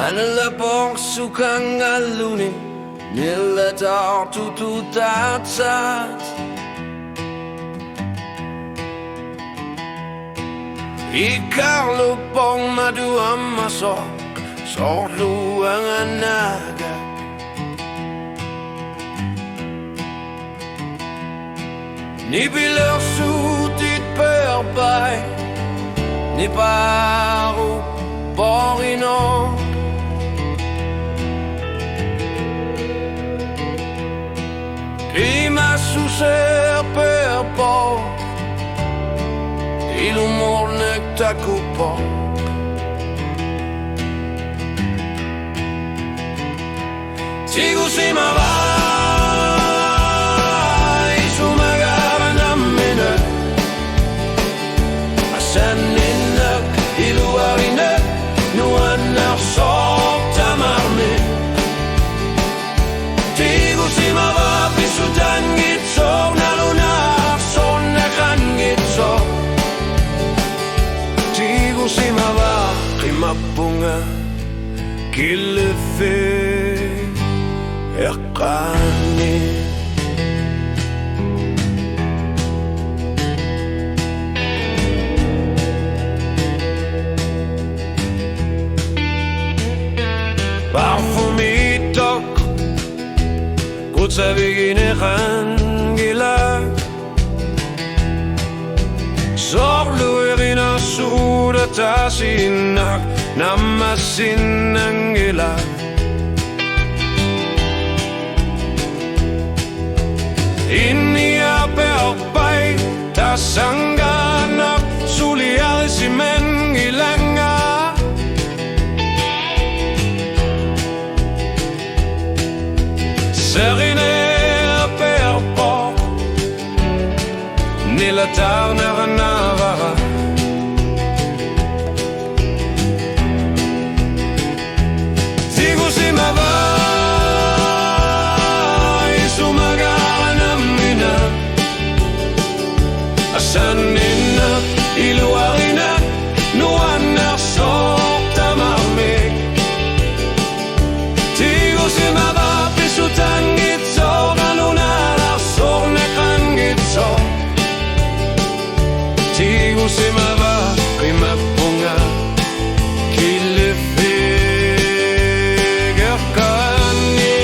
Nella box kangaluni nella tortu tutazzat I Carlo pong madu amaso sorlu ang anaga Ni biler sutit perbay Ni paru borino Prima su ser per po Il umor nekta kupo Sigu si ma vai Su magara na mena Asan ninak iluarinek Nuan na sorta marne Sigu si ma vai Sudan gitso na lunar son na kan gitso Tigo si mava kimapunga kilefe ekani Parfumitok Kutsa bigine khangila Sorlu erina suda tasinak Namasin angila Inni aperbay Tasangganak sulial si mengilanga Serine per po Nella tarna navara Sigu si ma vai Su magara na mina Asanina iluarina Nuana sorta marmek Sigu si ma vai Sutan gitso na lunar sor na kan gitso Tigo si mava kimapunga kilefe gakani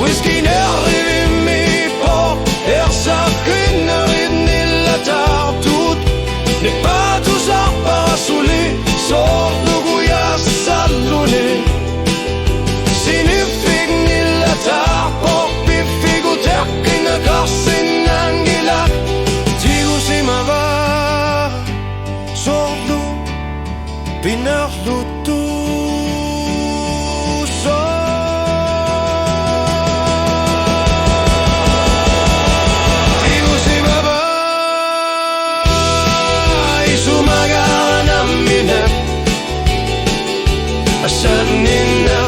Whisky n'arrive mi po sakın n'arrive la tartut N'est pas tout ça parasoli sort Salune Sinifig nila tapok Pifigo tekin na kasin angila Tigo si mava Sordu Pinarlutu Tigo si mava Isumagana mina Asanina,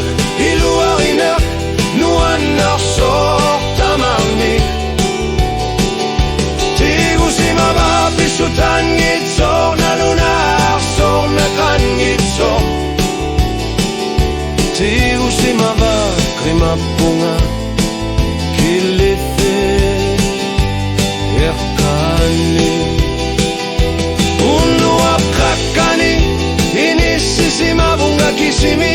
iluarina, nuana sorta marni Tigu si mava pisutan gitso na lunar sor na kan gitso Tigu si mava krimapunga kilefe yakani Unu akakani Inisisi mabunga kisimi